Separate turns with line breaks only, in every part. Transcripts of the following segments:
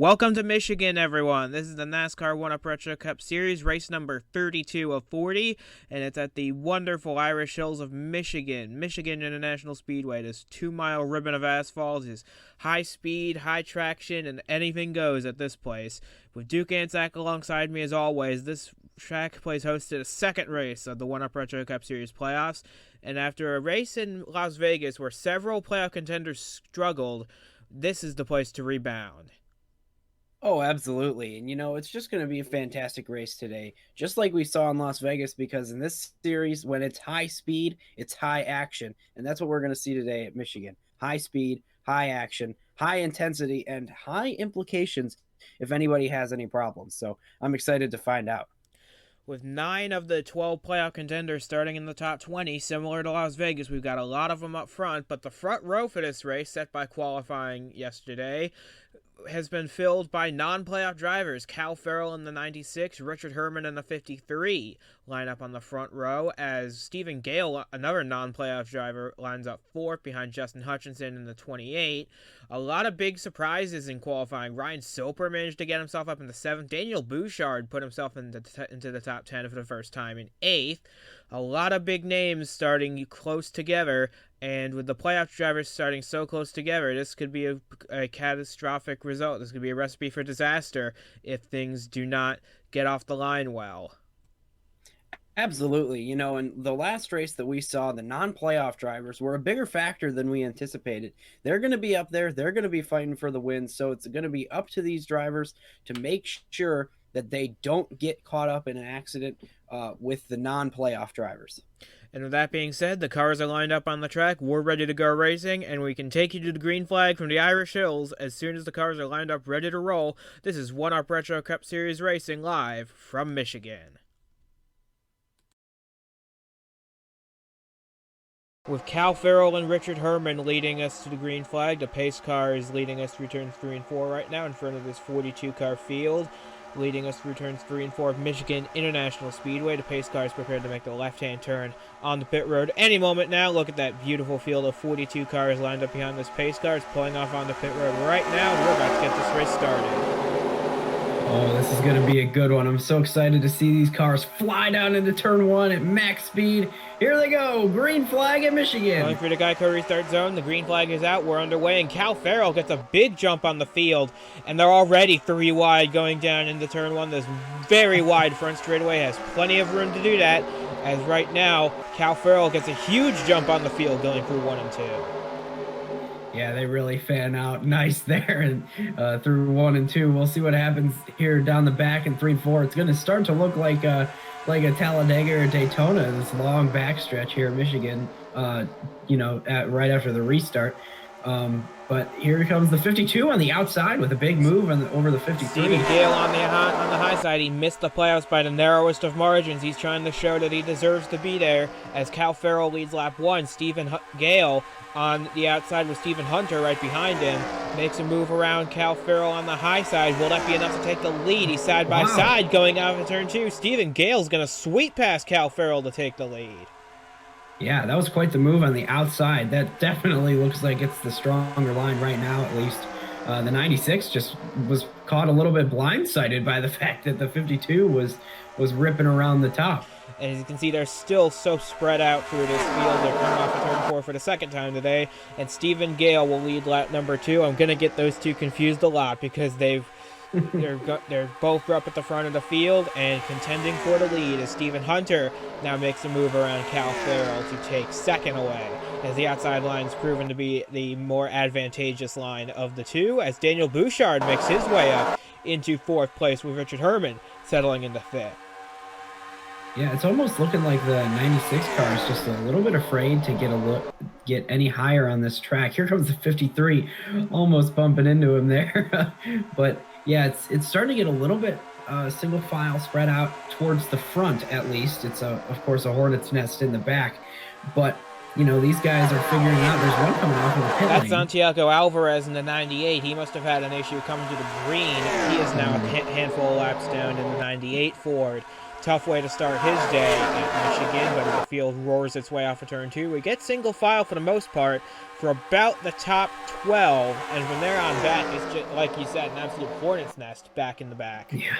Welcome to Michigan, everyone. This is the NASCAR 1-Up Retro Cup Series, race number 32 of 40, and it's at the wonderful Irish Hills of Michigan, Michigan International Speedway. This 2-mile ribbon of asphalt is high speed, high traction, and anything goes at this place. With Duke Onjack alongside me as always, this track plays hosted a second race of the 1-Up Retro Cup Series playoffs, and after a race in Las Vegas where several playoff contenders struggled, this is the place to rebound.
Oh, absolutely. And, it's just going to be a fantastic race today, just like we saw in Las Vegas, because in this series, when it's high speed, it's high action. And that's what we're going to see today at Michigan. High speed, high action, high intensity, and high implications if anybody has any problems. So I'm excited to find out.
With 9 of the 12 playoff contenders starting in the top 20, similar to Las Vegas, we've got a lot of them up front, but the front row for this race, set by qualifying yesterday, has been filled by non-playoff drivers. Cal Farrell in the 96, Richard Herman in the 53 line up on the front row, as Stephen Gale, another non-playoff driver, lines up fourth behind Justin Hutchinson in the 28. A lot of big surprises in qualifying. Ryan Soper managed to get himself up in the 7th. Daniel Bouchard put himself into the top 10 for the first time in 8th. A lot of big names starting close together, and with the playoff drivers starting so close together, this could be a catastrophic result. This could be a recipe for disaster if things do not get off the line well.
Absolutely. In the last race that we saw, the non-playoff drivers were a bigger factor than we anticipated. They're going to be up there. They're going to be fighting for the win. So it's going to be up to these drivers to make sure that they don't get caught up in an accident with the non-playoff drivers.
And with that being said, the cars are lined up on the track. We're ready to go racing, and we can take you to the green flag from the Irish Hills as soon as the cars are lined up ready to roll. This is 1-Up Retro Cup Series Racing live from Michigan. With Cal Farrell and Richard Herman leading us to the green flag, the pace car is leading us through turns 3 and 4 right now in front of this 42-car field. Leading us through turns 3 and 4 of Michigan International Speedway. The pace car is prepared to make the left-hand turn on the pit road any moment now. Look at that beautiful field of 42 cars lined up behind this pace car. It's pulling off on the pit road right now. We're about to get this race started.
Oh, this is going to be a good one. I'm so excited to see these cars fly down into turn 1 at max speed. Here they go. Green flag at Michigan.
Going through the Geico restart zone. The green flag is out. We're underway, and Cal Farrell gets a big jump on the field, and they're already 3 wide going down into turn 1. This very wide front straightaway has plenty of room to do that, as right now, Cal Farrell gets a huge jump on the field going through 1 and 2.
Yeah, they really fan out nice there and through 1 and 2. We'll see what happens here down the back in 3 and 4. It's going to start to look like a Talladega or Daytona, this long backstretch here in Michigan, right after the restart. But here comes the 52 on the outside with a big move over the 53.
Stephen Gale on the high side. He missed the playoffs by the narrowest of margins. He's trying to show that he deserves to be there as Cal Farrell leads lap 1. Stephen Gale on the outside with Stephen Hunter right behind him. Makes a move around Cal Farrell on the high side. Will that be enough to take the lead? He's side by side going out of turn 2. Stephen Gale's going to sweep past Cal Farrell to take the lead.
Yeah, that was quite the move on the outside. That definitely looks like it's the stronger line right now, at least. The 96 just was caught a little bit blindsided by the fact that the 52 was ripping around the top.
And as you can see, they're still so spread out through this field. They're coming off of turn 4 for the second time today. And Stephen Gale will lead lap number 2. I'm going to get those two confused a lot because they're both up at the front of the field and contending for the lead as Stephen Hunter now makes a move around Cal Farrell to take second away, as the outside line is proven to be the more advantageous line of the two, as Daniel Bouchard makes his way up into 4th place with Richard Herman settling into 5th.
Yeah, it's almost looking like the 96 car is just a little bit afraid to get any higher on this track. Here comes the 53, almost bumping into him there. But yeah, it's starting to get a little bit single file spread out towards the front at least. It's of course a hornet's nest in the back, but these guys are figuring out there's one coming off of the pit lane.
That's Santiago Alvarez in the 98. He must have had an issue coming to the green. He is now a handful of laps down in the 98 Ford Tough way to start his day at Michigan, but the field roars its way off of turn 2. We get single file for the most part for about the top 12, and from there on back, it's just, like you said, an absolute hornet's nest back in the back.
Yeah.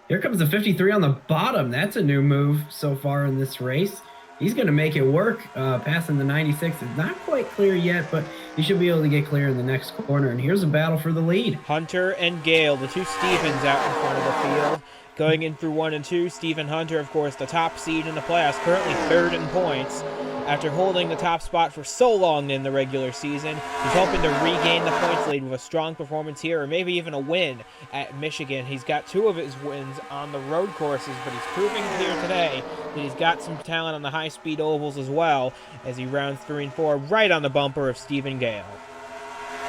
Here comes the 53 on the bottom. That's a new move so far in this race. He's going to make it work. Passing the 96 is not quite clear yet, but he should be able to get clear in the next corner. And here's a battle for the lead.
Hunter and Gale, the two Stevens out in front of the field. Going in through 1 and 2, Stephen Hunter, of course, the top seed in the playoffs, currently 3rd in points. After holding the top spot for so long in the regular season, he's hoping to regain the points lead with a strong performance here, or maybe even a win at Michigan. He's got 2 of his wins on the road courses, but he's proving here today that he's got some talent on the high-speed ovals as well, as he rounds 3 and 4 right on the bumper of Stephen Gale.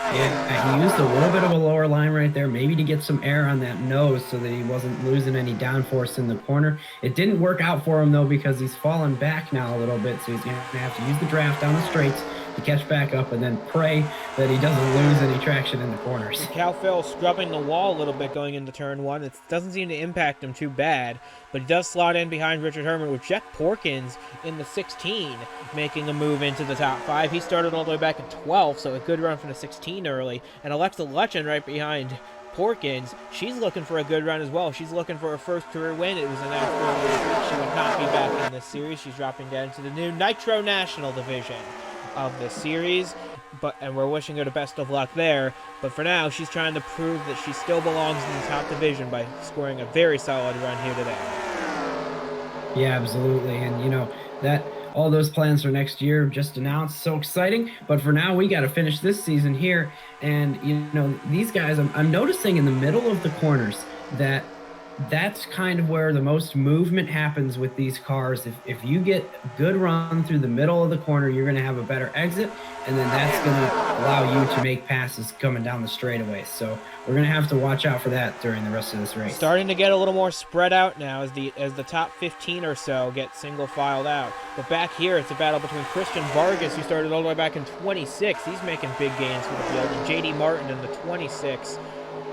Yeah, he used a little bit of a lower line right there, maybe to get some air on that nose so that he wasn't losing any downforce in the corner. It didn't work out for him, though, because he's fallen back now a little bit, so he's going to have to use the draft down the straights to catch back up and then pray that he doesn't lose any traction in the corners.
Cal Phil scrubbing the wall a little bit going into turn 1. It doesn't seem to impact him too bad, but he does slot in behind Richard Herman with Jeff Porkins in the 16, making a move into the top 5. He started all the way back in 12, so a good run from the 16 early. And Alexa Lutchen right behind Porkins, she's looking for a good run as well. She's looking for her first career win. It was announced earlier this week she would not be back in this series. She's dropping down to the new Nitro National division of the series, and we're wishing her the best of luck there. But for now, she's trying to prove that she still belongs in the top division by scoring a very solid run here today.
Yeah, absolutely. And, you know, that all those plans for next year just announced. So exciting. But for now, we got to finish this season here. And, you know, these guys, I'm noticing in the middle of the corners that that's kind of where the most movement happens with these cars. If you get a good run through the middle of the corner, you're going to have a better exit, and then that's going to allow you to make passes coming down the straightaway. So we're going to have to watch out for that during the rest of this race.
Starting to get a little more spread out now as the top 15 or so get single filed out. But back here, it's a battle between Christian Vargas, who started all the way back in 26. He's making big gains for the field, and J.D. Martin in the 26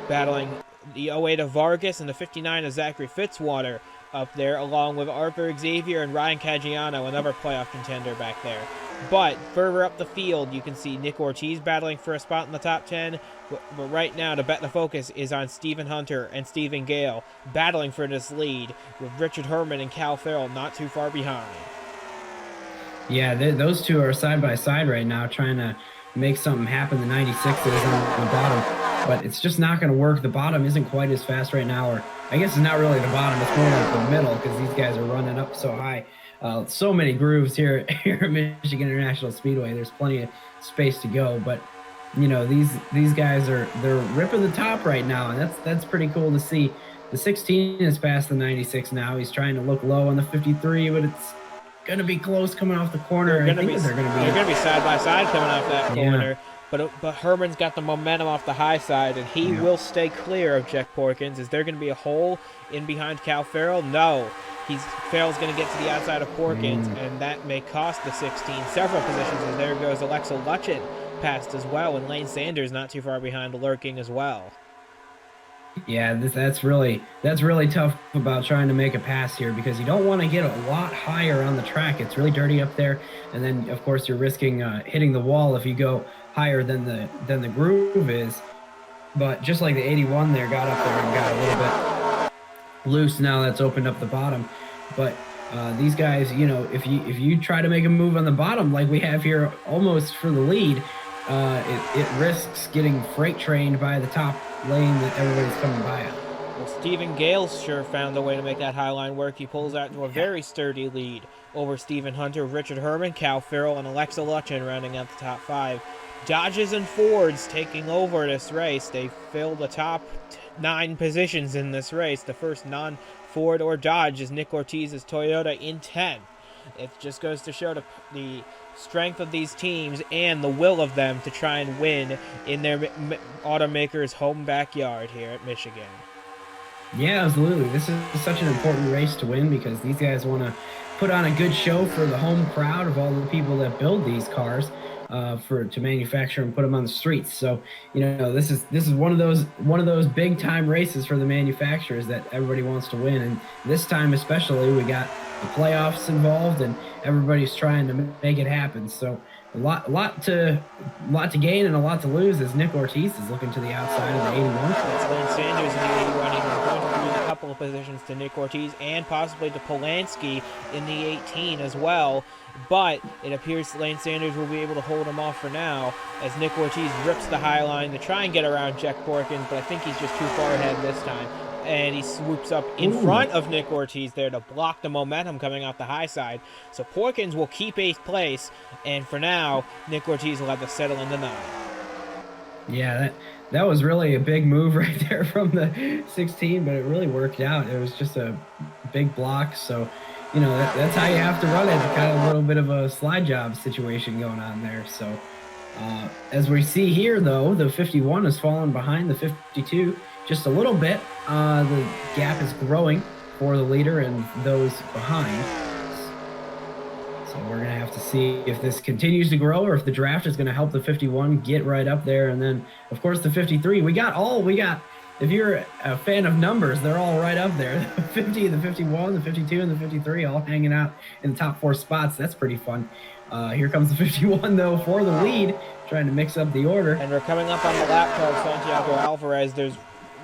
battling the 08 of Vargas and the 59 of Zachary Fitzwater up there, along with Arthur Xavier and Ryan Caggiano, another playoff contender back there. But further up the field, you can see Nick Ortiz battling for a spot in the top 10. But right now, the focus is on Stephen Hunter and Stephen Gale battling for this lead, with Richard Herman and Cal Farrell not too far behind.
Yeah, those two are side by side right now, trying to make something happen. The 96 is on the bottom, but it's just not going to work. The bottom isn't quite as fast right now, or I guess it's not really the bottom, it's more like the middle, because these guys are running up so high. So many grooves here at Michigan International Speedway. There's plenty of space to go, but you know, these guys they're ripping the top right now, and that's pretty cool to see. The 16 is past the 96 now. He's trying to look low on the 53, but it's going to be close coming off the corner.
They're going to be side by side coming off that corner. Yeah. But Herman's got the momentum off the high side, and he will stay clear of Jack Porkins. Is there going to be a hole in behind Cal Farrell? No. Farrell's going to get to the outside of Porkins, and that may cost the 16 several positions, as there goes Alexa Lutchen past as well, and Lane Sanders not too far behind, lurking as well.
Yeah, that's really tough about trying to make a pass here, because you don't want to get a lot higher on the track. It's really dirty up there, and then of course you're risking hitting the wall if you go higher than the groove is. But just like the 81 there, got up there and got a little bit loose. Now that's opened up the bottom. But these guys, you know, if you try to make a move on the bottom like we have here, almost for the lead, it risks getting freight trained by the top lane that everybody's coming by on.
Well, Stephen Gale sure found a way to make that high line work. He pulls out to a very sturdy lead over Stephen Hunter, Richard Herman, Cal Farrell, and Alexa Lutchen rounding out the top 5. Dodges and Fords taking over this race. They fill the top 9 positions in this race. The first non-Ford or Dodge is Nick Ortiz's Toyota in 10. It just goes to show the strength of these teams and the will of them to try and win in their automaker's home backyard here at Michigan.
Yeah, absolutely. This is such an important race to win, because these guys want to put on a good show for the home crowd of all the people that build these cars. to manufacture and put them on the streets. So this is one of those big time races for the manufacturers that everybody wants to win, and this time especially we got the playoffs involved and everybody's trying to make it happen. So a lot to gain and a lot to lose as Nick Ortiz is looking to the outside of the 81.
That's Lane Sanders in the 81. He's going to lose a couple of positions to Nick Ortiz and possibly to Polanski in the 18 as well. But it appears Lane Sanders will be able to hold him off for now as Nick Ortiz rips the high line to try and get around Jack Porkins, but I think he's just too far ahead this time. And he swoops up in front of Nick Ortiz there to block the momentum coming out the high side. So Porkins will keep 8th place, and for now, Nick Ortiz will have to settle into 9.
Yeah, that was really a big move right there from the 16, but it really worked out. It was just a big block, so that's how you have to run it. Kind of a little bit of a slide job situation going on there. So as we see here, though, the 51 has fallen behind the 52 just a little bit. The gap is growing for the leader and those behind. So we're going to have to see if this continues to grow or if the draft is going to help the 51 get right up there. And then, of course, the 53. We got, if you're a fan of numbers, they're all right up there. The 50, the 51, the 52, and the 53 all hanging out in the top 4 spots. That's pretty fun. Here comes the 51, though, for the lead, trying to mix up the order.
And we're coming up on the lap car of Santiago Alvarez. There's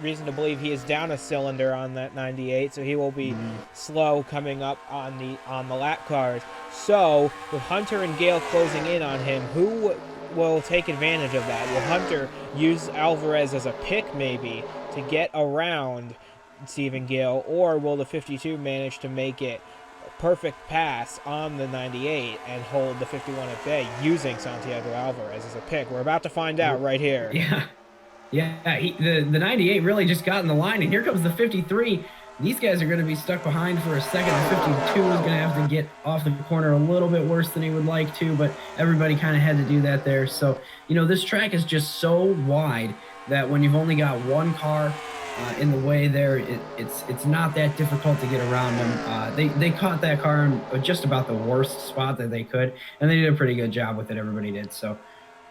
reason to believe he is down a cylinder on that 98, so he will be slow coming up on the lap cars. So with Hunter and Gale closing in on him, who will take advantage of that? Will Hunter use Alvarez as a pick maybe to get around Stephen Gale, or will the 52 manage to make it a perfect pass on the 98 and hold the 51 at bay using Santiago Alvarez as a pick? We're about to find out right here.
Yeah, the 98 really just got in the line, and here comes the 53. These guys are going to be stuck behind for a second. The 52 is going to have to get off the corner a little bit worse than he would like to, but everybody kind of had to do that there. So, this track is just so wide that when you've only got one car in the way there, it's not that difficult to get around them. They caught that car in just about the worst spot that they could, and they did a pretty good job with it. Everybody did. So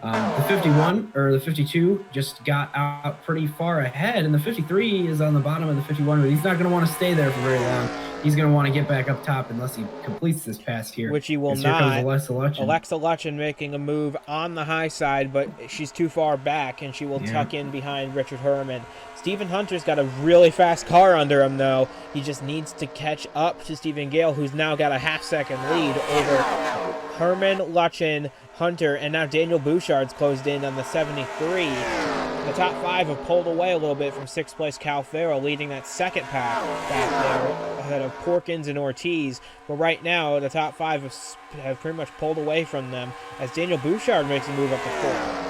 the 51 or the 52 just got out pretty far ahead, and the 53 is on the bottom of the 51, but he's not going to want to stay there for very long. He's going to want to get back up top unless he completes this pass here.
Which he will not. Alexa Lutchen making a move on the high side, but she's too far back, and she will tuck in behind Richard Herman. Stephen Hunter's got a really fast car under him, though. He just needs to catch up to Stephen Gale, who's now got a half-second lead over Herman, Lutchen, Hunter, and now Daniel Bouchard's closed in on the 73. The top 5 have pulled away a little bit from 6th place Cal Farrell, leading that second pack back there ahead of Porkins and Ortiz. But right now, the top 5 have pretty much pulled away from them as Daniel Bouchard makes a move up to 4th.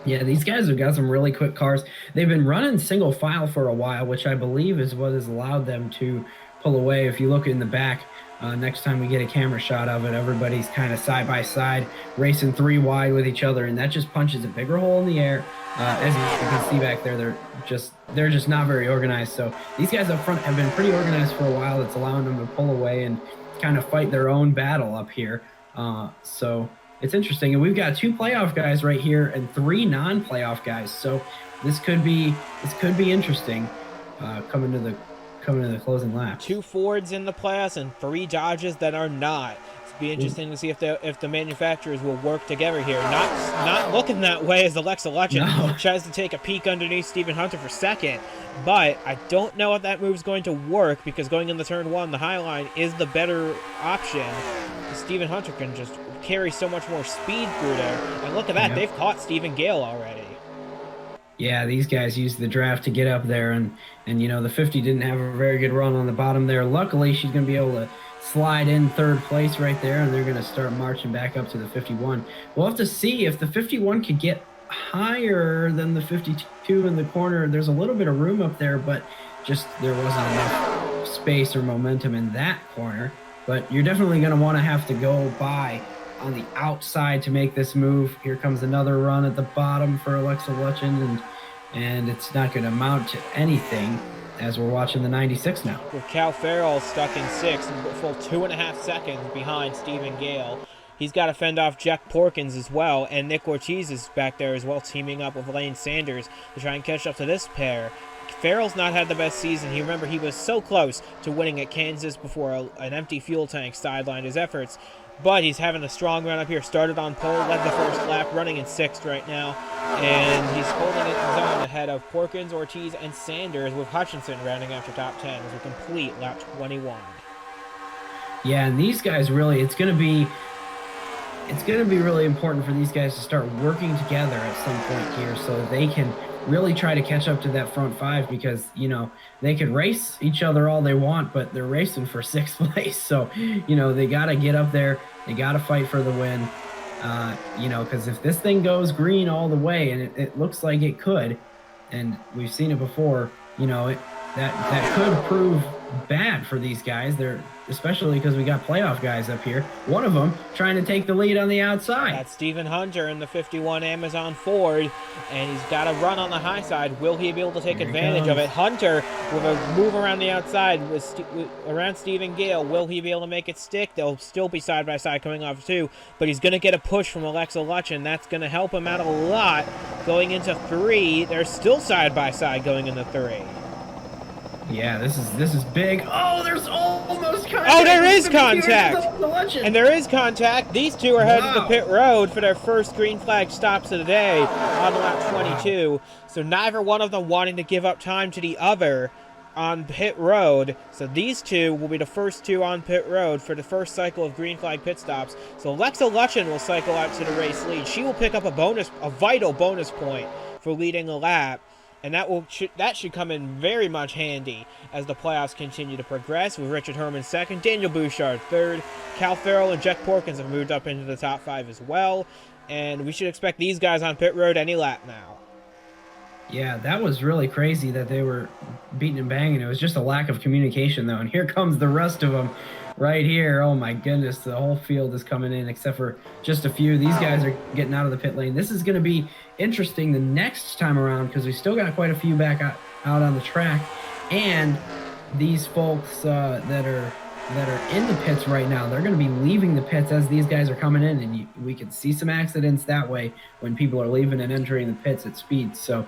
Yeah, these guys have got some really quick cars. They've been running single file for a while, which I believe is what has allowed them to pull away. If you look in the back, next time we get a camera shot of it, everybody's kind of side by side, racing 3 wide with each other, and that just punches a bigger hole in the air. As you can see back there, they're just not very organized. So these guys up front have been pretty organized for a while. It's allowing them to pull away and kind of fight their own battle up here. So it's interesting, and we've got 2 playoff guys right here and 3 non-playoff guys. So this could be interesting coming to the closing lap.
2 Fords in the playoffs and 3 Dodges that are not. It'll be interesting to see if the manufacturers will work together here. Not looking that way as Alexa Lutchen tries to take a peek underneath Stephen Hunter for second. But I don't know if that move's going to work because going in the turn 1, the high line is the better option. Stephen Hunter can just carry so much more speed through there. And look at that, they've caught Stephen Gale already.
Yeah, these guys used the draft to get up there, and the 50 didn't have a very good run on the bottom there. Luckily, she's going to be able to slide in 3rd place right there, and they're going to start marching back up to the 51. We'll have to see if the 51 could get higher than the 52 in the corner. There's a little bit of room up there, but just there wasn't enough space or momentum in that corner. But you're definitely going to want to have to go by on the outside to make this move. Here comes another run at the bottom for Alexa Lutchen, and it's not going to amount to anything as we're watching the 96 now.
With Cal Farrell stuck in 6th, full 2.5 seconds behind Stephen Gale. He's got to fend off Jack Porkins as well, and Nick Ortiz is back there as well, teaming up with Lane Sanders to try and catch up to this pair. Farrell's not had the best season. Remember, he was so close to winning at Kansas before an empty fuel tank sidelined his efforts. But he's having a strong run up here. Started on pole, led the first lap, running in 6th right now. And he's holding it in zone ahead of Porkins, Ortiz, and Sanders, with Hutchinson rounding after top 10 as we complete lap 21.
Yeah, and these guys really, it's going to be really important for these guys to start working together at some point here so that they can really try to catch up to that front 5, because, you know, they could race each other all they want, but they're racing for 6th place. So, you know, they got to get up there. They got to fight for the win, you know, because if this thing goes green all the way, and it looks like it could, and we've seen it before, you know, that could prove bad for these guys. They're especially because we got playoff guys up here. One of them trying to take the lead on the outside.
That's Stephen Hunter in the 51 Amazon Ford, and he's got a run on the high side. Will he be able to take advantage of it? Hunter with a move around the outside around Stephen Gale. Will he be able to make it stick? They'll still be side by side coming off 2, but he's going to get a push from Alexa Lutchen. That's going to help him out a lot going into 3. They're still side by side going into 3.
Yeah, this is big. Oh, there's almost contact.
Oh, there is contact. And there is contact. These two are headed to pit road for their first green flag stops of the day on lap 22. So neither one of them wanting to give up time to the other on pit road. So these two will be the first 2 on pit road for the first cycle of green flag pit stops. So Alexa Lutchen will cycle out to the race lead. She will pick up a vital bonus point for leading a lap. And that should come in very much handy as the playoffs continue to progress, with Richard Herman 2nd, Daniel Bouchard 3rd, Cal Farrell and Jack Porkins have moved up into the top 5 as well. And we should expect these guys on pit road any lap now.
Yeah, that was really crazy that they were beating and banging. It was just a lack of communication, though. And here comes the rest of them right here. Oh, my goodness. The whole field is coming in except for just a few. These guys are getting out of the pit lane. This is going to be interesting the next time around because we still got quite a few back out on the track. And these folks that are in the pits right now, they're going to be leaving the pits as these guys are coming in. And we could see some accidents that way when people are leaving and entering the pits at speed. So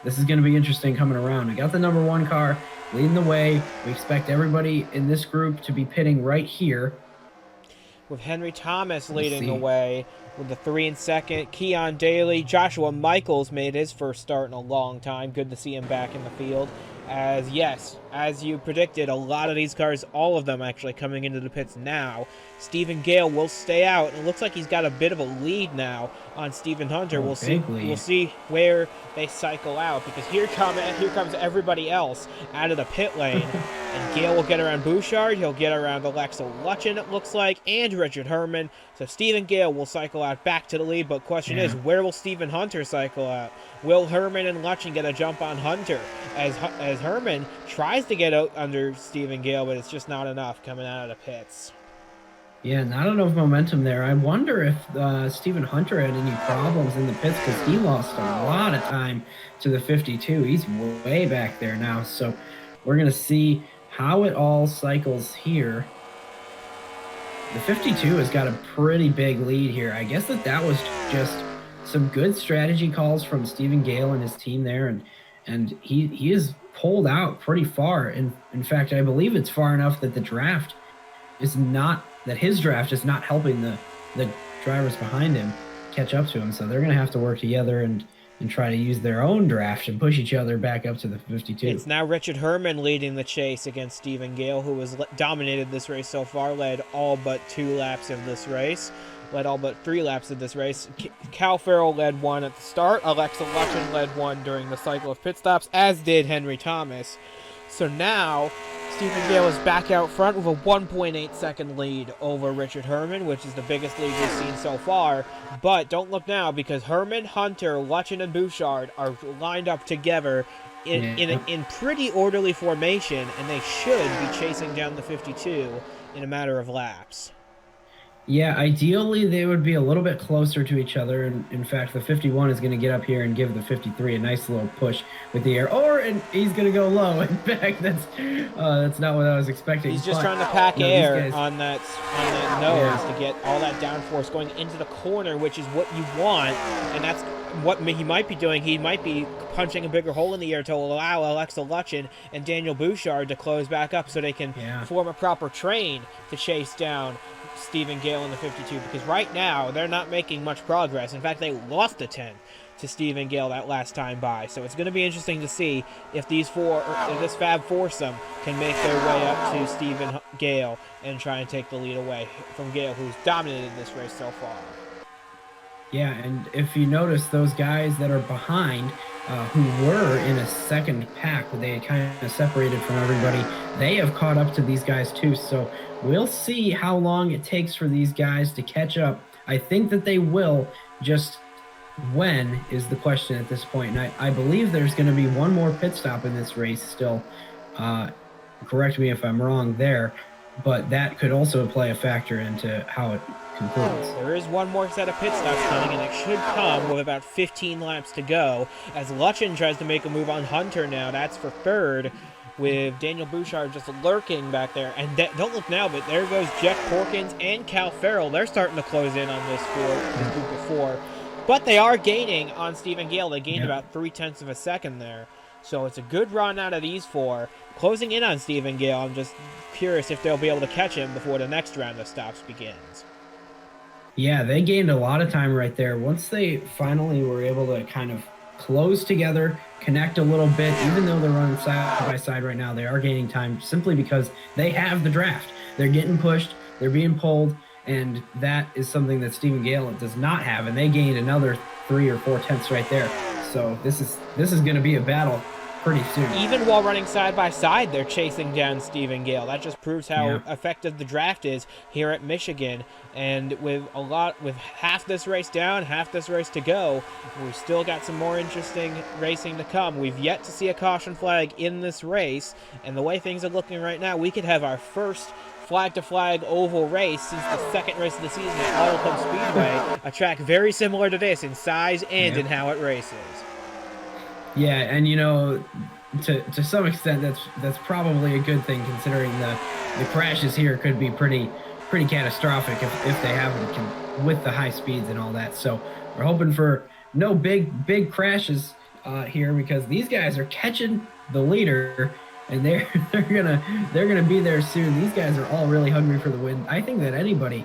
this is going to be interesting coming around. We got the number 1 car leading the way. We expect everybody in this group to be pitting right here.
With Henry Thomas leading the way with the 3 and 2nd. Keon Daly, Joshua Michaels made his first start in a long time. Good to see him back in the field. As you predicted, a lot of these cars, all of them actually coming into the pits now. Stephen Gale will stay out, and it looks like he's got a bit of a lead now on Stephen Hunter. We'll see where they cycle out, because here comes everybody else out of the pit lane. And Gale will get around Bouchard, he'll get around Alexa Lutchen, it looks like, and Richard Herman. So Stephen Gale will cycle out back to the lead, but question is, where will Stephen Hunter cycle out? Will Herman and Lutchen get a jump on Hunter? As Herman tries to get out under Stephen Gale, but it's just not enough coming out of the pits.
Yeah, not enough momentum there. I wonder if Stephen Hunter had any problems in the pits, because he lost a lot of time to the 52. He's way back there now, so we're going to see how it all cycles here. The 52 has got a pretty big lead here. I guess that was just some good strategy calls from Stephen Gale and his team there, and he is pulled out pretty far. In fact, I believe it's far enough that his draft is not helping the drivers behind him catch up to him. So they're going to have to work together and try to use their own draft and push each other back up to the 52. It's
now Richard Herman leading the chase against Stephen Gale, who has dominated this race so far, led all but 2 laps of this race. Led all but 3 laps of this race. Cal Farrell led 1 at the start. Alexa Lutchen led 1 during the cycle of pit stops, as did Henry Thomas. So now, Stephen Gale is back out front with a 1.8 second lead over Richard Herman, which is the biggest lead we've seen so far. But don't look now, because Herman, Hunter, Lutchen, and Bouchard are lined up together in pretty orderly formation, and they should be chasing down the 52 in a matter of laps.
Yeah, ideally they would be a little bit closer to each other. And in fact, the 51 is going to get up here and give the 53 a nice little push with the air. And he's going to go low. In fact, that's not what I was expecting.
He's just
But
trying to pack
no, these
air
guys,
on that nose to get all that downforce going into the corner, which is what you want, and that's what he might be doing. He might be punching a bigger hole in the air to allow Alexa Lutchen and Daniel Bouchard to close back up so they can form a proper train to chase down Stephen Gale in the 52, because right now they're not making much progress. In fact, they lost a 10 to Stephen Gale that last time by. So it's going to be interesting to see if this Fab foursome can make their way up to Stephen Gale and try and take the lead away from Gale, who's dominated this race so far.
Yeah, and if you notice, those guys that are behind, who were in a second pack, they kind of separated from everybody, they have caught up to these guys too. So we'll see how long it takes for these guys to catch up. I think that they will, just when is the question at this point. And I believe there's going to be one more pit stop in this race still. Correct me if I'm wrong there, but that could also play a factor into how it concludes.
There is one more set of pit stops coming, and it should come with about 15 laps to go, as Lutchen tries to make a move on Hunter now. That's for third, with Daniel Bouchard just lurking back there. And don't look now, but there goes Jeff Porkins and Cal Farrell. They're starting to close in on this group of four. But they are gaining on Stephen Gale. They gained about 0.3 of a second there. So it's a good run out of these four. Closing in on Stephen Gale. I'm just curious if they'll be able to catch him before the next round of stops begins.
Yeah, they gained a lot of time right there. Once they finally were able to kind of close together, connect a little bit, even though they're running side by side right now, they are gaining time simply because they have the draft. They're getting pushed, they're being pulled, and that is something that Stephen Gale does not have, and they gained another 3 or 4 tenths right there. So this is going to be a battle pretty soon.
Even while running side by side, they're chasing down Stephen Gale. That just proves how effective the draft is here at Michigan. And with half this race down, half this race to go, we've still got some more interesting racing to come. We've yet to see a caution flag in this race, and the way things are looking right now, we could have our first flag-to-flag oval race since the second race of the season at Auto Club Speedway, a track very similar to this in size and in how it races.
Yeah, and to some extent, that's probably a good thing, considering the crashes here could be pretty catastrophic if they haven't with the high speeds and all that. So we're hoping for no big crashes here, because these guys are catching the leader, and they're gonna be there soon. These guys are all really hungry for the win. I think that anybody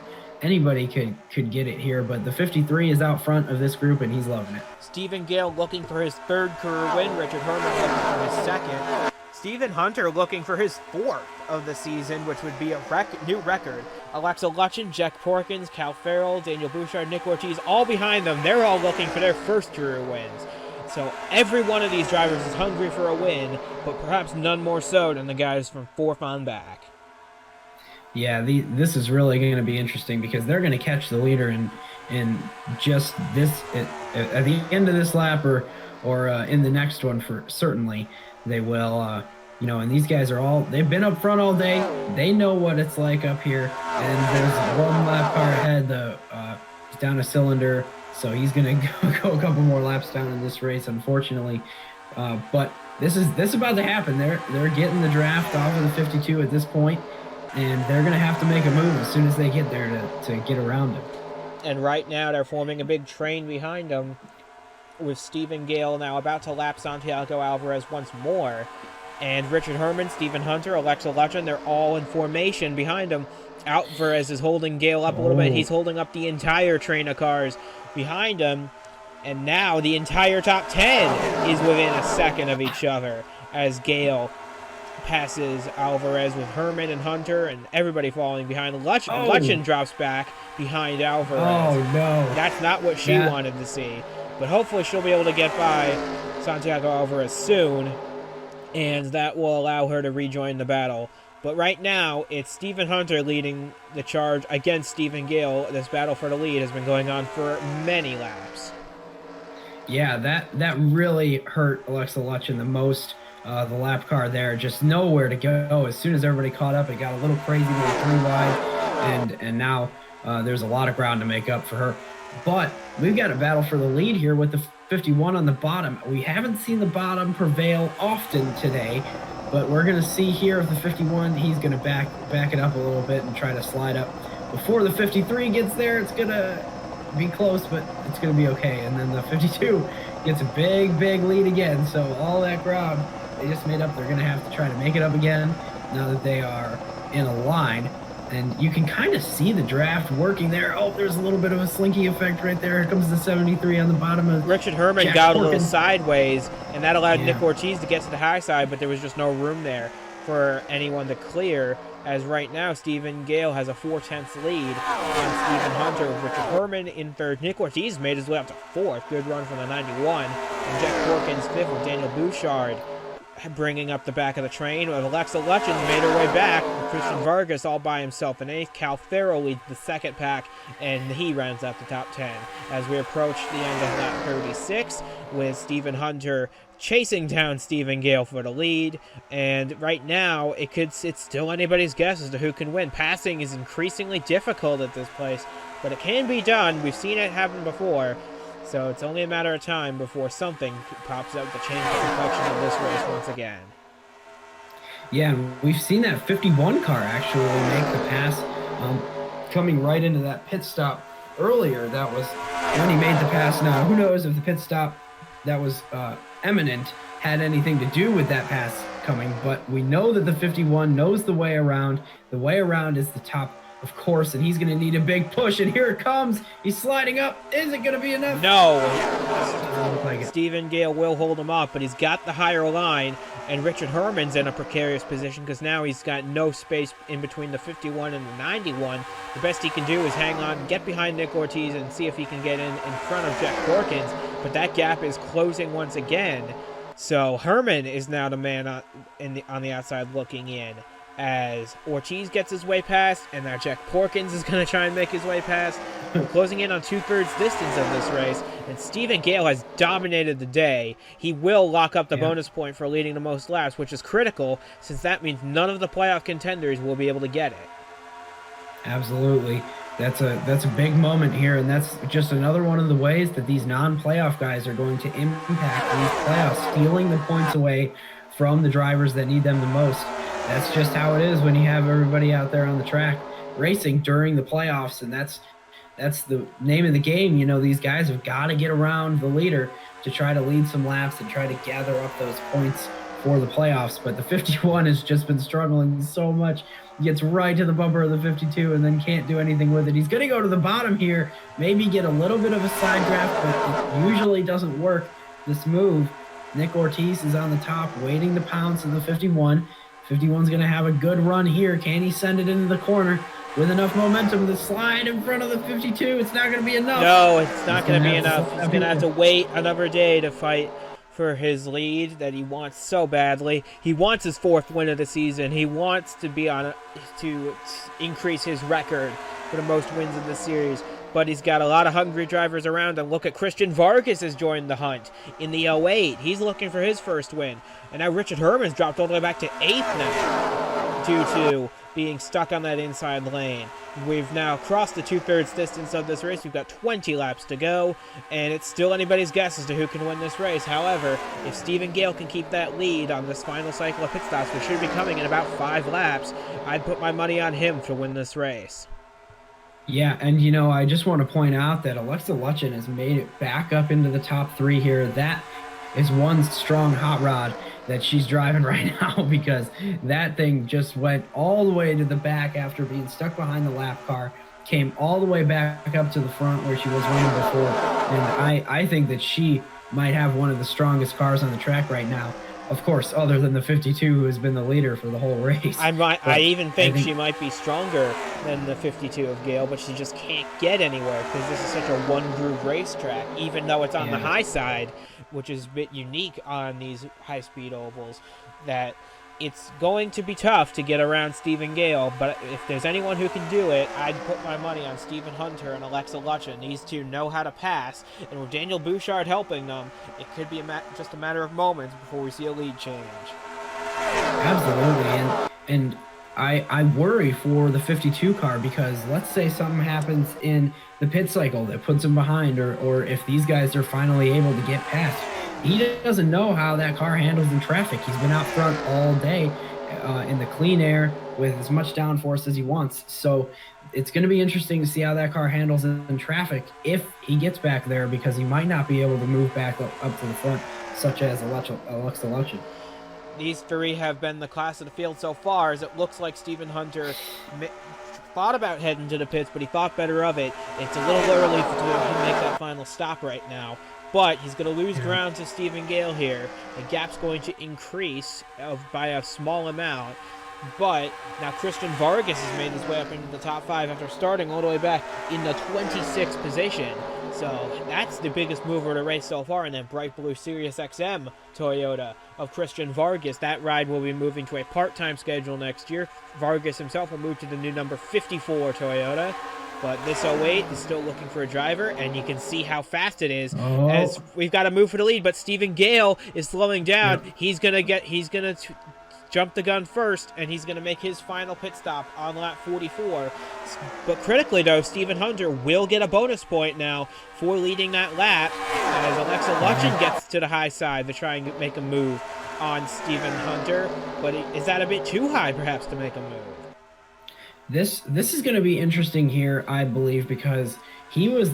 could get it here, but the 53 is out front of this group, and he's loving it.
Stephen Gale looking for his third career win. Richard Herman looking for his second. Stephen Hunter looking for his fourth of the season, which would be a new record. Alexa Lutchen, Jack Porkins, Cal Farrell, Daniel Bouchard, Nick Ortiz, all behind them. They're all looking for their first career wins. So every one of these drivers is hungry for a win, but perhaps none more so than the guys from fourth on back.
Yeah, this is really going to be interesting, because they're going to catch the leader in just this at the end of this lap or in the next one, for certainly they will. And these guys they've been up front all day. They know what it's like up here, and there's one lap car ahead. He's down a cylinder, so he's going to go a couple more laps down in this race, unfortunately. But this is about to happen. They're getting the draft off of the 52 at this point, and they're going to have to make a move as soon as they get there to get around him.
And right now they're forming a big train behind them, with Stephen Gale now about to lap Santiago Alvarez once more. And Richard Herman, Stephen Hunter, Alexa Lutchen, they're all in formation behind him. Alvarez is holding Gale up a little bit. He's holding up the entire train of cars behind him. And now the entire top 10 is within a second of each other, as Gale passes Alvarez with Herman and Hunter, and everybody falling behind. Lutchen drops back behind Alvarez.
Oh, no.
That's not what she wanted to see. But hopefully she'll be able to get by Santiago Alvarez soon, and that will allow her to rejoin the battle. But right now, it's Stephen Hunter leading the charge against Stephen Gale. This battle for the lead has been going on for many laps.
Yeah, that really hurt Alexa Lutchen the most. The lap car there, just nowhere to go. As soon as everybody caught up, it got a little crazy with 3 wide, and now there's a lot of ground to make up for her. But we've got a battle for the lead here with the 51 on the bottom. We haven't seen the bottom prevail often today, but we're going to see here if the 51, he's going to back it up a little bit and try to slide up. Before the 53 gets there, it's going to be close, but it's going to be okay. And then the 52 gets a big lead again. So all that ground they just made up, they're going to have to try to make it up again now that they are in a line. And you can kind of see the draft working there. Oh, there's a little bit of a slinky effect right there. Here comes the 73 on the bottom of
Richard Herman got a little sideways, and that allowed Nick Ortiz to get to the high side, but there was just no room there for anyone to clear, as right now Stephen Gale has a 4/10 lead on Stephen Hunter with Richard Herman in third. Nick Ortiz made his way up to fourth. Good run from the 91. And Jack Porkins fifth with Daniel Bouchard bringing up the back of the train. Alexa Lutchins made her way back. Christian Vargas all by himself in eighth. Cal Farrell leads the second pack, and he rounds out the top 10. As we approach the end of lap 36, with Stephen Hunter chasing down Stephen Gale for the lead. And right now, it's still anybody's guess as to who can win. Passing is increasingly difficult at this place, but it can be done. We've seen it happen before. So it's only a matter of time before something pops up to change the complexion of this race once again.
Yeah, we've seen that 51 car actually make the pass coming right into that pit stop earlier. That was when he made the pass. Now, who knows if the pit stop that was imminent had anything to do with that pass coming, but we know that the 51 knows the way around. The way around is the top, of course, and he's going to need a big push, and here it comes. He's sliding up. Is it going to be enough?
No. Stephen Gale will hold him up, but he's got the higher line, and Richard Herman's in a precarious position because now he's got no space in between the 51 and the 91. The best he can do is hang on, get behind Nick Ortiz, and see if he can get in front of Jack Porkins, but that gap is closing once again. So Herman is now the man on the outside looking in, as Ortiz gets his way past, and now Jack Porkins is going to try and make his way past. We're closing in on 2/3 distance of this race, and Stephen Gale has dominated the day. He will lock up the bonus point for leading the most laps, which is critical, since that means none of the playoff contenders will be able to get it.
Absolutely. That's a big moment here, and that's just another one of the ways that these non-playoff guys are going to impact these playoffs, stealing the points away from the drivers that need them the most. That's just how it is when you have everybody out there on the track racing during the playoffs, and that's the name of the game. You know, these guys have got to get around the leader to try to lead some laps and try to gather up those points for the playoffs. But the 51 has just been struggling so much. He gets right to the bumper of the 52 and then can't do anything with it. He's going to go to the bottom here, maybe get a little bit of a side draft, but it usually doesn't work, this move. Nick Ortiz is on the top, waiting to pounce on the 51. 51's going to have a good run here. Can he send it into the corner with enough momentum to slide in front of the 52? It's not going to be enough.
No, it's not going to be enough. He's going to have to wait another day to fight for his lead that he wants so badly. He wants his 4th win of the season. He wants to be to increase his record for the most wins in the series. But he's got a lot of hungry drivers around him. Look at Christian Vargas has joined the hunt in the 08. He's looking for his first win. And now Richard Herman's dropped all the way back to 8th now due to being stuck on that inside lane. We've now crossed the 2/3 distance of this race. We've got 20 laps to go, and it's still anybody's guess as to who can win this race. However, if Stephen Gale can keep that lead on this final cycle of pit stops, which should be coming in about 5 laps, I'd put my money on him to win this race.
Yeah, and you know, I just want to point out that Alexa Lutchen has made it back up into the top 3 here. That is one strong hot rod that she's driving right now, because that thing just went all the way to the back after being stuck behind the lap car, came all the way back up to the front where she was running before. And I think that she might have one of the strongest cars on the track right now. Of course, other than the 52, who has been the leader for the whole race.
I even think she might be stronger than the 52 of Gale, but she just can't get anywhere because this is such a one-groove racetrack, even though it's on the high side, which is a bit unique on these high-speed ovals, that it's going to be tough to get around Stephen Gale, but if there's anyone who can do it, I'd put my money on Stephen Hunter and Alexa Lutchen. These two know how to pass, and with Daniel Bouchard helping them, it could be just a matter of moments before we see a lead change.
Absolutely, and I worry for the 52 car because let's say something happens in the pit cycle that puts him behind, or if these guys are finally able to get past, he doesn't know how that car handles in traffic. He's been out front all day in the clean air with as much downforce as he wants. So it's going to be interesting to see how that car handles in traffic if he gets back there, because he might not be able to move back up to the front, such as Alexa Lutchen.
These three have been the class of the field so far, as it looks like Stephen Hunter thought about heading to the pits, but he thought better of it. It's a little early to make that final stop right now, but he's going to lose ground to Stephen Gale here. The gap's going to increase by a small amount, but now Christian Vargas has made his way up into the top 5 after starting all the way back in the 26th position. So that's the biggest mover of the race so far, and then bright blue Sirius XM Toyota of Christian Vargas. That ride will be moving to a part-time schedule next year. Vargas himself will move to the new number 54 Toyota. But this 08 is still looking for a driver, and you can see how fast it is. As we've got to move for the lead, but Stephen Gale is slowing down. Yep. He's gonna jump the gun first, and he's going to make his final pit stop on lap 44. But critically, though, Stephen Hunter will get a bonus point now for leading that lap, as Alexa Lutchen gets to the high side to try and make a move on Stephen Hunter. But is that a bit too high, perhaps, to make a move?
This is going to be interesting here, I believe, because he was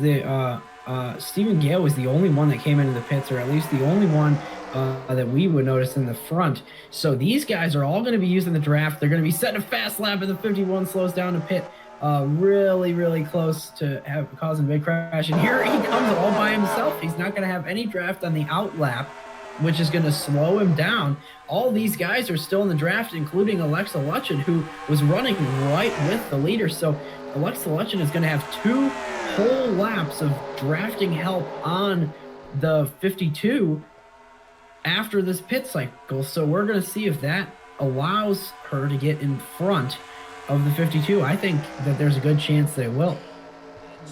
Stephen Gale was the only one that came into the pits, or at least the only one that we would notice in the front. So these guys are all going to be using the draft. They're going to be setting a fast lap, and the 51 slows down to pit really, really close to causing a big crash. And here he comes all by himself. He's not going to have any draft on the out lap, which is going to slow him down. All these guys are still in the draft, including Alexa Lutchen, who was running right with the leader. So Alexa Lutchen is going to have 2 whole laps of drafting help on the 52 after this pit cycle. So we're going to see if that allows her to get in front of the 52. I think that there's a good chance they will.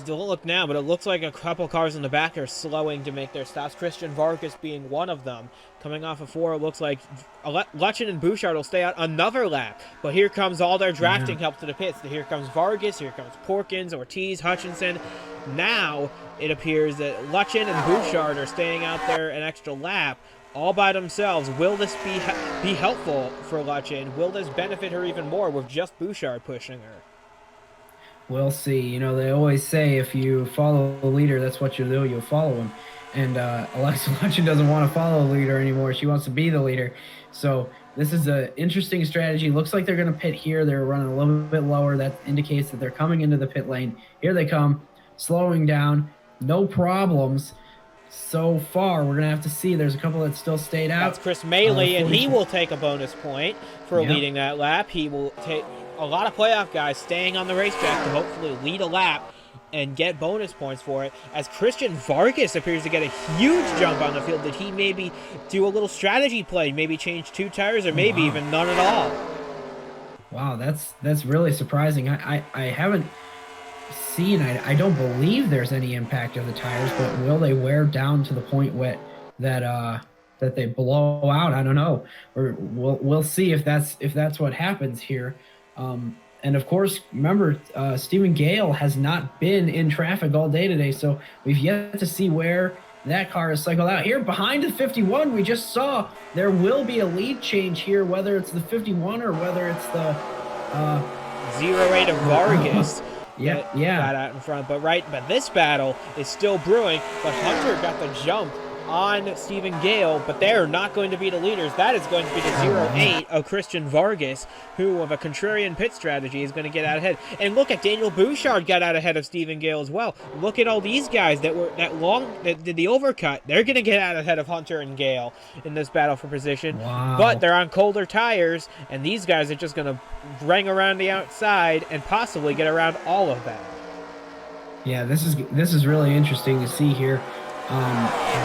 Don't look now, but it looks like a couple cars in the back are slowing to make their stops. Christian Vargas being one of them. Coming off of 4, it looks like Lutchen and Bouchard will stay out another lap. But here comes all their drafting help to the pits. Here comes Vargas, here comes Porkins, Ortiz, Hutchinson. Now it appears that Lutchen and Bouchard are staying out there an extra lap all by themselves. Will this be helpful for Lutchen? Will this benefit her even more with just Bouchard pushing her?
We'll see. You know, they always say if you follow the leader, that's what you'll do. You'll follow him. And Alexa Lutchen doesn't want to follow the leader anymore. She wants to be the leader. So this is an interesting strategy. Looks like they're going to pit here. They're running a little bit lower. That indicates that they're coming into the pit lane. Here they come, slowing down. No problems. So far, we're going to have to see. There's a couple that still stayed out.
That's Chris Maley, and he will take a bonus point for leading that lap. He will take a lot of playoff guys staying on the racetrack to hopefully lead a lap and get bonus points for it, as Christian Vargas appears to get a huge jump on the field. Did he maybe do a little strategy play, maybe change 2 tires, or maybe even none at all?
Wow, that's really surprising. I haven't seen, I don't believe there's any impact of the tires, but will they wear down to the point that they blow out? I don't know. Or we'll see if that's what happens here. And of course, remember, Stephen Gale has not been in traffic all day today, so we've yet to see where that car is cycled out. Here behind the 51, we just saw there will be a lead change here, whether it's the 51 or whether it's the
08 of Vargas.
Yeah.
Got out in front, but this battle is still brewing. But Hunter got the jump on Stephen Gale, but they're not going to be the leaders. That is going to be the 08 of Christian Vargas, who, with a contrarian pit strategy, is going to get out ahead. And look at Daniel Bouchard got out ahead of Stephen Gale as well. Look at all these guys that did the overcut. They're going to get out ahead of Hunter and Gale in this battle for position.
Wow.
But they're on colder tires, and these guys are just going to bring around the outside and possibly get around all of them.
Yeah, this is really interesting to see here.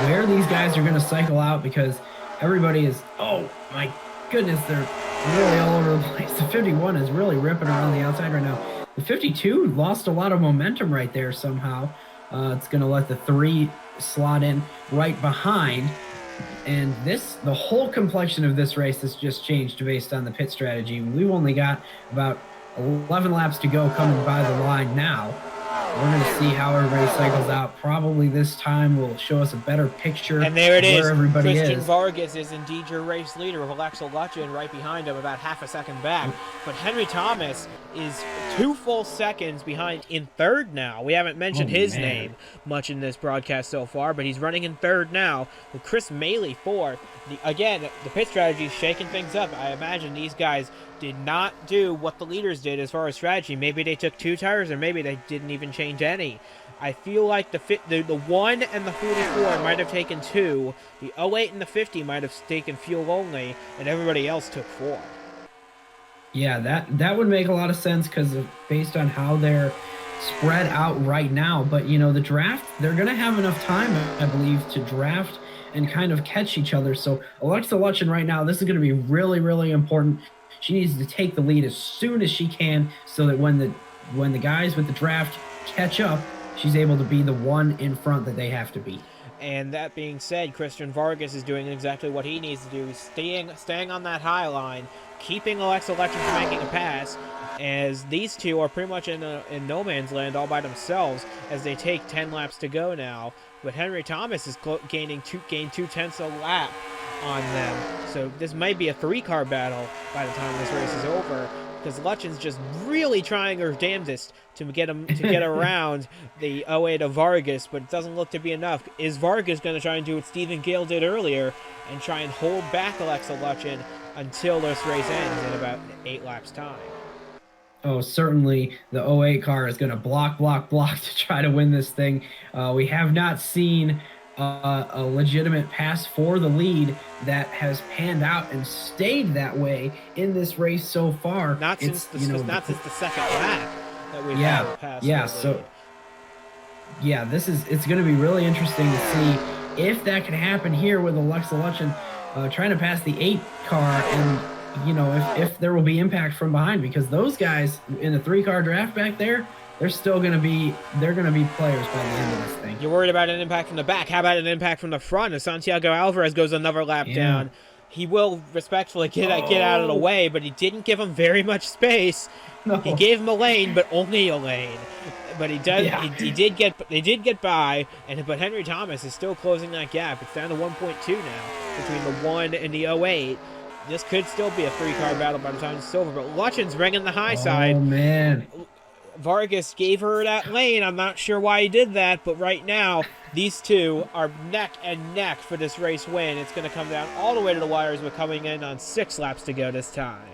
Where these guys are going to cycle out, because everybody is, oh my goodness, they're really all over the place. The 51 is really ripping around the outside right now. The 52 lost a lot of momentum right there somehow. It's going to let the 3 slot in right behind. And the whole complexion of this race has just changed based on the pit strategy. We've only got about 11 laps to go coming by the line now. We're going to see how everybody cycles out. Probably this time will show us a better picture
and there it
of where
is.
everybody
Christian
is.
Vargas is indeed your race leader with Alexa Lutchen right behind him, about half a second back. But Henry Thomas is 2 full seconds behind in third now. We haven't mentioned his name much in this broadcast so far, but he's running in third now with Chris Maley fourth. Again, the pit strategy is shaking things up. I imagine these guys did not do what the leaders did as far as strategy. Maybe they took 2 tires, or maybe they didn't even change any. I feel like the 1 and the 44 might have taken 2. The 08 and the 50 might have taken fuel only, and everybody else took 4.
Yeah, that would make a lot of sense because based on how they're spread out right now. But, the draft, they're going to have enough time, I believe, to draft and kind of catch each other. So Alexa Lutchen right now, this is going to be really, really important. She needs to take the lead as soon as she can so that when the guys with the draft catch up, she's able to be the one in front that they have to be.
And that being said, Christian Vargas is doing exactly what he needs to do. He's staying on that high line, keeping Alexa Lutchen from making a pass, as these two are pretty much in no man's land all by themselves as they take 10 laps to go now. But Henry Thomas is gained 2/10 a lap on them. So this might be a 3-car battle by the time this race is over, because Lutchen's just really trying her damnedest to get around the 08 of Vargas, but it doesn't look to be enough. Is Vargas going to try and do what Stephen Gale did earlier and try and hold back Alexa Lutchen until this race ends in about 8 laps time?
Oh, certainly the 08 car is going to block to try to win this thing. We have not seen a legitimate pass for the lead that has panned out and stayed that way in this race so far.
Not since the second lap that we've had a pass.
Yeah, so yeah, it's going to be really interesting to see if that can happen here with Alexa Lutchen trying to pass the 8 car, and if there will be impact from behind, because those guys in the 3-car draft back there, they're going to be players by the end of this thing.
You're worried about an impact from the back. How about an impact from the front? As Santiago Alvarez goes another lap down, he will respectfully get out of the way, but he didn't give him very much space. No. He gave him a lane, but only a lane. But he does. Yeah. They did get by, but Henry Thomas is still closing that gap. It's down to 1.2 now between the 1 and the 08. This could still be a 3-car battle by the time it's over, but Lutchen's ringing the high side.
Oh, man.
Vargas gave her that lane. I'm not sure why he did that, but right now, these two are neck and neck for this race win. It's going to come down all the way to the wires. We're coming in on 6 laps to go this time.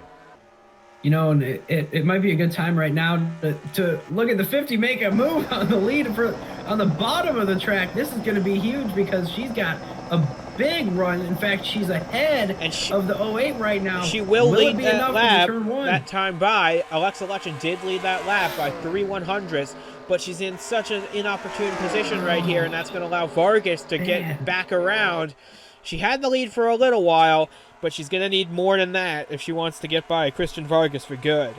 And it might be a good time right now to look at the 50 make a move on the lead on the bottom of the track. This is going to be huge because she's got a big run. In fact, she's ahead of the 08 right now.
She will lead that lap that time by. Alexa Lutchen did lead that lap by 3/100ths, but she's in such an inopportune position right here, and that's going to allow Vargas to get back around. She had the lead for a little while, but she's going to need more than that if she wants to get by Christian Vargas for good.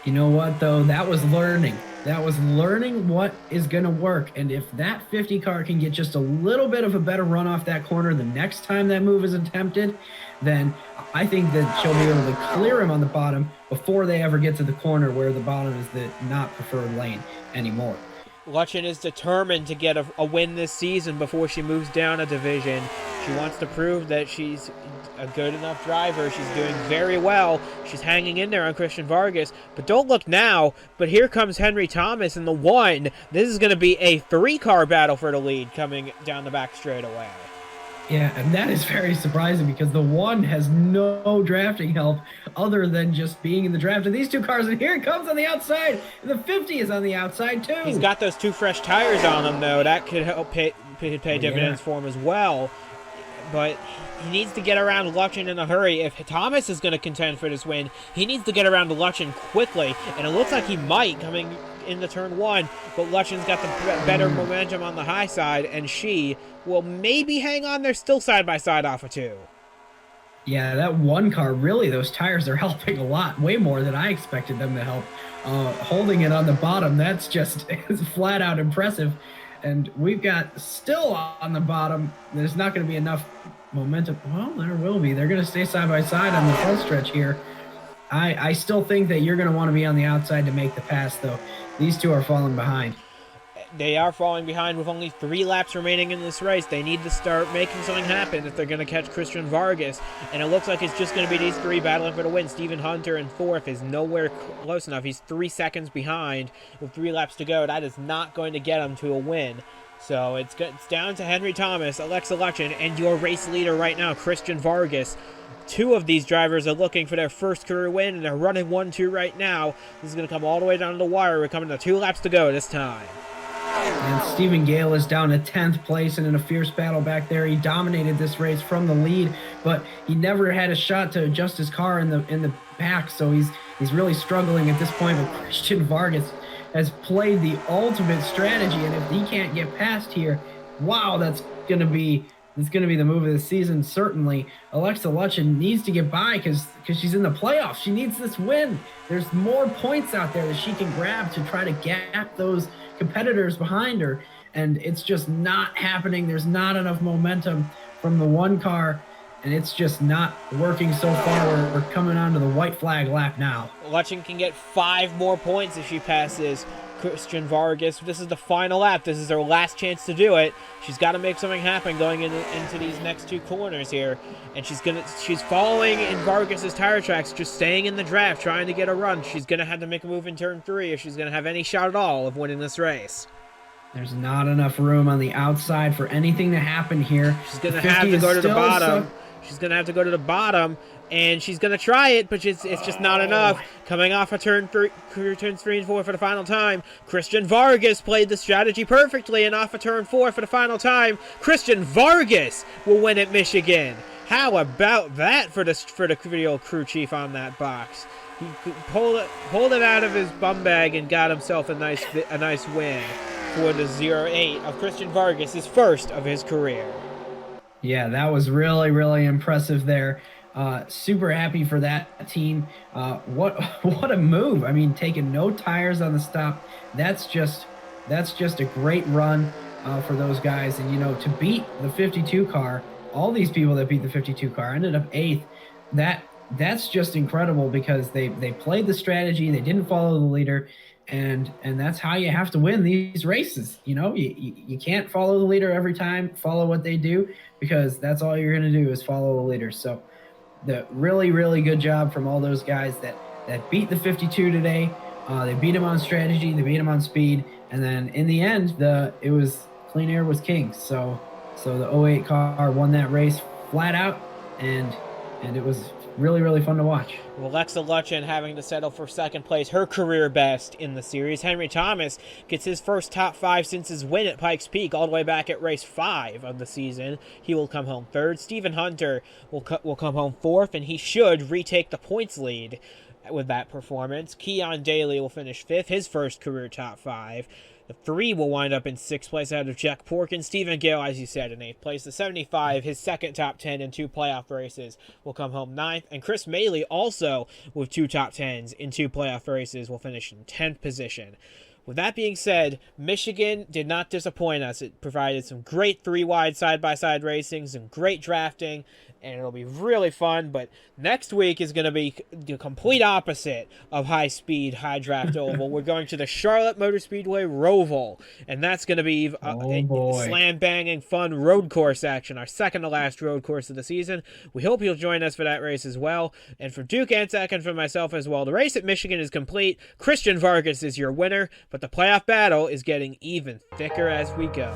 You know what, though? That was learning. That was learning what is going to work. And if that 50 car can get just a little bit of a better run off that corner the next time that move is attempted, then I think that she'll be able to clear him on the bottom before they ever get to the corner where the bottom is the not preferred lane anymore.
Lutchen is determined to get a win this season before she moves down a division. She wants to prove that she's a good enough driver. She's doing very well. She's hanging in there on Christian Vargas. But don't look now. But here comes Henry Thomas in the 1. This is going to be a 3-car battle for the lead coming down the back straightaway.
Yeah, and that is very surprising because the 1 has no drafting help other than just being in the draft. And these 2 cars, and here it comes on the outside. And the 50 is on the outside, too.
He's got those 2 fresh tires on him, though. That could help pay dividends for him as well. But he needs to get around Lutchen in a hurry. If Thomas is going to contend for this win, he needs to get around Lutchen quickly. And it looks like he might coming into turn 1, but Lutchen's got the better momentum on the high side, and she will maybe hang on there still side by side off of 2.
Yeah, that 1 car, really, those tires are helping a lot, way more than I expected them to help. Holding it on the bottom, that's just flat out impressive. and we've got still on the bottom. There's not going to be enough momentum. Well, there will be. They're going to stay side by side on the front stretch here. I still think that you're going to want to be on the outside to make the pass, though. These two are falling behind.
They are falling behind with only 3 laps remaining in this race. They need to start making something happen if they're going to catch Christian Vargas. And it looks like it's just going to be these 3 battling for the win. Stephen Hunter in 4th is nowhere close enough. He's 3 seconds behind with 3 laps to go. That is not going to get him to a win. So it's down to Henry Thomas, Alexa Lutchen, and your race leader right now, Christian Vargas. 2 of these drivers are looking for their first career win, and they're running 1-2 right now. This is going to come all the way down to the wire. We're coming to 2 laps to go this time.
And Stephen Gale is down to 10th place and in a fierce battle back there. He dominated this race from the lead, but he never had a shot to adjust his car in the back, so he's really struggling at this point. But Christian Vargas has played the ultimate strategy, and if he can't get past here, wow, that's gonna be the move of the season, certainly. Alexa Lutchen needs to get by because she's in the playoffs. She needs this win. There's more points out there that she can grab to try to gap those competitors behind her, and it's just not happening. There's not enough momentum from the one car, and it's just not working so far. We're coming on to the white flag lap now.
Lutchen can get 5 more points if she passes Christian Vargas. This is the final lap. This is her last chance to do it. She's got to make something happen going into these next 2 corners here, and she's following in Vargas's tire tracks, just staying in the draft, trying to get a run. She's gonna have to make a move in turn 3 if she's gonna have any shot at all of winning this race.
There's not enough room on the outside for anything to happen here.
She's gonna have to go to the bottom. She's going to have to go to the bottom, and she's going to try it, but it's just not enough. Coming off of turns 3 and 4 for the final time, Christian Vargas played the strategy perfectly, and off of turn 4 for the final time, Christian Vargas will win at Michigan. How about that for the video crew chief on that box? He pulled it out of his bum bag and got himself a nice win for the 0-8 of Christian Vargas, his first of his career.
Yeah, that was really, really impressive there. Super happy for that team. What a move. I mean, taking no tires on the stop. That's just a great run for those guys. And, to beat the 52 car, all these people that beat the 52 car ended up 8th. That's just incredible because they played the strategy. They didn't follow the leader. And that's how you have to win these races. You can't follow the leader every time, follow what they do, because that's all you're going to do is follow the leader. So the really, really good job from all those guys that beat the 52 today. They beat him on strategy, they beat him on speed, and then in the end, it was clean air was king. So the 08 car won that race flat out, and it was really, really fun to watch.
Well, Alexa Lutchen having to settle for 2nd place, her career best in the series. Henry Thomas gets his first top 5 since his win at Pikes Peak all the way back at race 5 of the season. He will come home 3rd. Stephen Hunter will come home 4th, and he should retake the points lead with that performance. Keon Daly will finish 5th, his first career top 5. The 3 will wind up in 6th place out of Jack Porkin. Stephen Gale, as you said, in 8th place. The 75, his second top 10 in 2 playoff races, will come home 9th. And Chris Maley, also with 2 top 10s in 2 playoff races, will finish in 10th position. With that being said, Michigan did not disappoint us. It provided some great 3-wide side-by-side racing, some great drafting, and it'll be really fun. But next week is going to be the complete opposite of high-speed, high-draft oval. We're going to the Charlotte Motor Speedway Roval, and that's going to be slam-banging, fun road course action, our second-to-last road course of the season. We hope you'll join us for that race as well. And for Duke Anzac and for myself as well, the race at Michigan is complete. Christian Vargas is your winner, but the playoff battle is getting even thicker as we go.